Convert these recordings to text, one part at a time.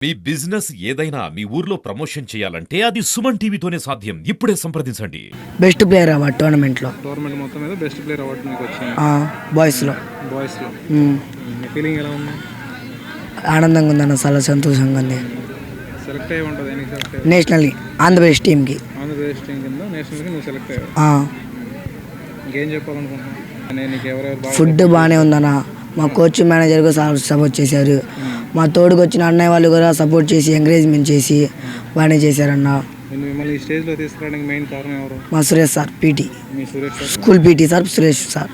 మీ business ఏదైనా మీ ఊర్లో promotion చేయాలంటే అది సుమన్ టీవీతోనే సాధ్యం. ఇప్పుడే సంప్రదించండి. బెస్ట్ ప్లేయర్ అవార్డు టోర్నమెంట్లో. టోర్నమెంట్ మొత్తం మీద బెస్ట్ ప్లేయర్ అవార్డు మీకు వచ్చింది. బాయ్స్లో. మీ ఫీలింగ్ ఎలా ఉంది? ఆనందంగా ఉందన్న, చాలా సంతోషంగా ఉంది. సెలెక్ట్ అయ్యి ఉంటుంది ఎన్ని సెలెక్ట్ నేషనల్కి, ఆంధ్రప్రదేశ్ టీంకి. ఆంధ్రప్రదేశ్ టీం కింద నేషనల్కి నువ్వు సెలెక్ట్ అయ్యావు. ఇంకేం చెప్పాలనుకుంటున్నాను? నేను నీకు ఎవరెవరు ఫుడ్ బాగానే ఉందన్న. మా కోచ్ మేనేజర్ కూడా సపోర్ట్ చేశారు. మా తోడుకు వచ్చిన అన్నయ్య వాళ్ళు కూడా సపోర్ట్ చేసి ఎంకరేజ్మెంట్ చేసి బాగానే చేశారన్న. మిమ్మల్ని ఈ స్టేజ్లో తీసుకురావడానికి మెయిన్ కారణం ఎవరు? మా సురేష్ సార్, పీటీ. మీ Suresh sir? School PT sir Suresh sir,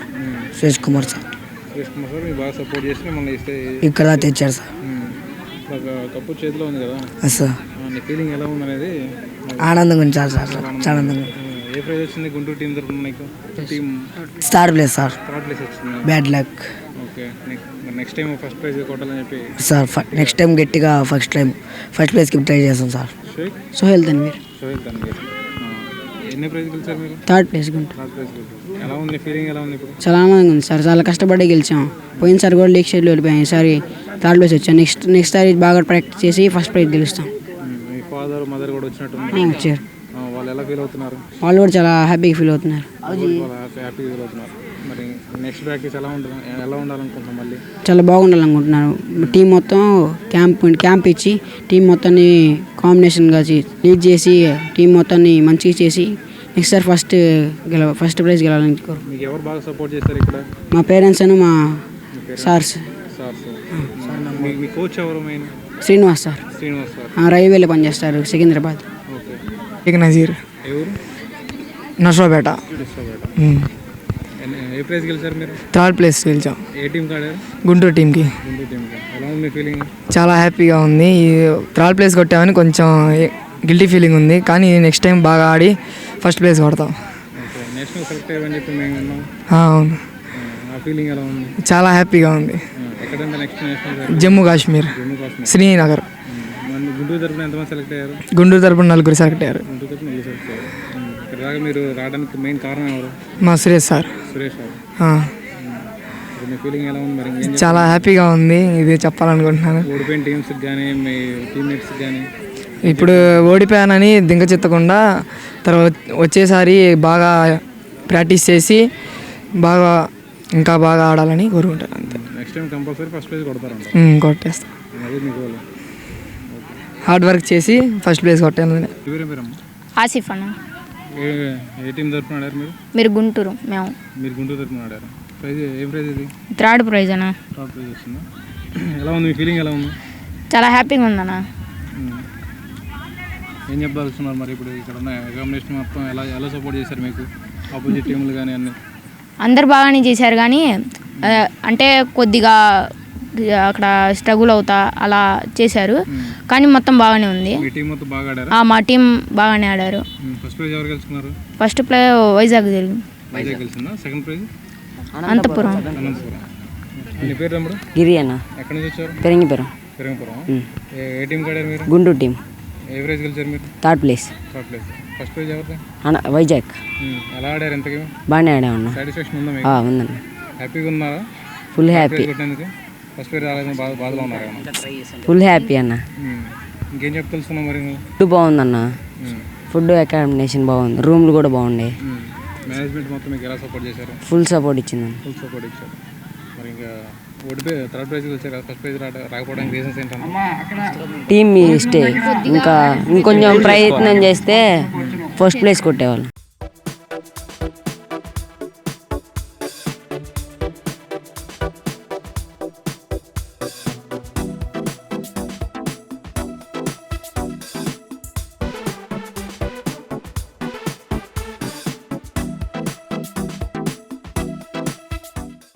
Suresh Kumar sir. Suresh Kumar sir మీకు బాగా సపోర్ట్ చేసి మిమ్మల్ని ఇస్తే ఇక్కడ తెచ్చారు సార్. కప్పు చేతిలో ఉంది కదా సార్. నీ ఫీలింగ్ ఎలా ఉంది అనేది? ఆనందంగా ఉంది సార్, చాలా ఆనందంగా. ఏ ప్రైజ్ వచ్చింది గుంటూరు టీం తరఫున నీకు? Team star place sir. Third place వచ్చింది. Bad luck. Okay, next time first prize కొట్టాలని చెప్పి సార్. నెక్స్ట్ టైం గట్టిగా ఫస్ట్ ప్లేస్కి ట్రై చేస్తాం సార్. సోహెల్ తన్వీర్. సోహెల్ తన్వీర్. ఎన్ని ప్రైజ్ గెలిచారు మీరు? Third place. థర్డ్ ప్రైజ్ గెలిచారు. ఎలా ఉంది ఫీలింగ్? ఎలా ఉంది ఇప్పుడు? చాలా ఆనందంగా ఉంది సార్. చాలా కష్టపడి గెలిచాం. పోయినసారి కూడా లీగ్ స్టేజ్లో వెళ్ళిపోయాం. ఈసారి థర్డ్ ప్లేస్ వచ్చాం. నెక్స్ట్ సారి బాగా ప్రాక్టీస్ చేసి ఫస్ట్ ప్రైజ్ గెలుస్తాం. మీ ఫాదర్ మదర్ కూడా వచ్చినట్టు వచ్చారు. వాళ్ళు ఎలా ఫీల్ అవుతున్నారు? వాళ్ళు కూడా చాలా హ్యాపీగా ఫీల్ అవుతున్నారు. హ్యాపీగా ఫీల్ అవుతున్నారు. మరి నెక్స్ట్ ప్రాక్టీస్ ఎలా ఉంటుంది? ఎలా ఉండాలనుకుంటున్నాం? మళ్ళీ చాలా బాగుండాలనుకుంటున్నారు. టీం మొత్తం క్యాంప్ ఇచ్చి టీం మొత్తాన్ని కాంబినేషన్గా లీడ్ చేసి టీం మొత్తాన్ని మంచిగా చేసి నెక్స్ట్ సార్ ఫస్ట్ ప్రైజ్ గెలవాలని కోరు. మీకు ఎవరు బాగా సపోర్ట్ చేస్తారు ఇక్కడ? మా పేరెంట్స్ అని మా సార్స్. మీ కోచ్ ఎవరు main? Srinivas sir. Srinivas sir రైల్వేలో పనిచేస్తారు, సికింద్రాబాద్. ఓకే. నజీర్. ఎవరు? నర్సరావుపేట. ఏ ప్రైజ్ గెలిచారు మీరు? థర్డ్ ప్లేస్ గెలిచాం. ఏ టీం కాడారు? గుంటూరు టీంకి. గుంటూరు టీంకి. ఎలా ఉంది మీ ఫీలింగ్? చాలా హ్యాపీగా ఉంది. థర్డ్ ప్లేస్ కొట్టామని కొంచెం గిల్టీ ఫీలింగ్ ఉంది, కానీ నెక్స్ట్ టైం బాగా ఆడి ఫస్ట్ ప్లేస్ కొడతాం. ఓకే, నేషనల్ సెలెక్ట్ అయ్యామని చెప్పి మేము విన్నాం. అవును. ఆ ఫీలింగ్ ఎలా ఉంది? చాలా హ్యాపీగా ఉంది. ఎక్కడంటే నెక్స్ట్ నేషనల్? జమ్మూ కాశ్మీర్, శ్రీనగర్. గుంటూరు తరపున ఎంతమంది సెలెక్ట్ అయ్యారు? గుంటూరు తరపున 4 సెలెక్ట్ అయ్యారు. గుంటూరు తరపున 4 సెలెక్ట్ అయ్యారు. ఇక్కడ దాకా మీరు రావడానికి మెయిన్ కారణం ఎవరు? మా సురేష్ సార్. సురేష్ సార్. మీ ఫీలింగ్ ఎలా ఉంది? మరి చాలా హ్యాపీగా ఉంది. ఇది చెప్పాలనుకుంటున్నాను. ఓడిపోయిన టీమ్స్కి కానీ మీ టీమ్మేట్స్కి కానీ ఇప్పుడు ఓడిపోయానని దింగచెత్తకుండా తర్వాత వచ్చేసారి బాగా ప్రాక్టీస్ చేసి ఇంకా బాగా ఆడాలని కోరుకుంటాను. అంతే. Next time compulsory first prize కొడతారంట. కొట్టేస్తాను. అది మీకు హార్డ్ వర్క్ చేసి ఫస్ట్ ప్లేస్ కొట్టాను. ఆసిఫ్ అన్న. ఏ టీం తరపున ఆడారు మీరు? మీరు గుంటూరు. మీరు గుంటూరు తరపున ఆడారు. ప్రైజ్ ఏ ప్రైజ్ ఇది? థర్డ్ ప్రైజ్ అన్న. థర్డ్ ప్రైజ్ వచ్చిందా? ఎలా ఉంది మీ ఫీలింగ్? ఎలా ఉంది? చాలా హ్యాపీగా ఉందన్న. ఏం చెప్పాల్స్తున్నారు మరి? ఇప్పుడు ఇక్కడ ఉన్న ఎగ్జామినేషన్ మొత్తం ఎలా సపోర్ట్ చేశారు మీకు? ఆపోజిట్ టీంలు కానీ అన్ని అందరు బాగానే చేశారు, కానీ అంటే కొద్దిగా అక్కడ స్ట్రగుల్ అవుతా అలా చేశారు, కానీ మొత్తం బాగానే ఉంది. మీ టీం మొత్తం బాగా ఆడారు? మా టీం బాగానే ఆడారు. ఫస్ట్ ప్రైజ్ ఎవరు గెలుచుకున్నారు? ఫస్ట్ ప్రైజ్ వైజాగ్ జరిగింది. వైజాగ్ గెలిచిందా? Second prize Anantapur. అనంతపురం. మీ పేరు తమ్ముడు? గిరి అన్న. ఎక్కడి నుంచి వచ్చారు? పెరింగిపురం. పెరంగపురం. ఏ టీం ఆడారు మీరు? గుంటూరు టీం. ఏ ప్రైజ్ గెలిచారు మీరు? Third place. Third place. First prize ఎవరిది? వైజాగ్. ఎలా ఆడారు? ఎంతకి బాగానే ఆడామన్నా. సాటిస్ఫాక్షన్ ఉందా మీకు? ఉందన్న. హ్యాపీగా ఉన్నారా? Full happy. కొట్టేందుకు ఫస్ట్ ప్రైజ్ రాలేదని బాధలో ఉన్నారా? ఫుల్ హ్యాపీ అన్న. ఇంకేం చెప్తున్నావు మరి? ఫుడ్ బాగుందన్న. ఫుడ్ అకామిడేషన్ బాగుంది. రూమ్లు కూడా బాగుండే. మేనేజ్మెంట్ మొత్తం మీకు ఎలా సపోర్ట్ చేశారు? ఫుల్ సపోర్ట్ ఇచ్చిందన్న. ఫుల్ సపోర్ట్ ఇచ్చారు. మరి ఇంకా ఓడిపోయి థర్డ్ ప్రైజ్ వచ్చారు, ఫస్ట్ ప్రైజ్ రాకపోవడానికి రీజన్స్ ఏంటన్నా? Team mistake. ఇంకొంచెం ప్రయత్నం చేస్తే ఫస్ట్ ప్లేస్ కొట్టేవాళ్ళు.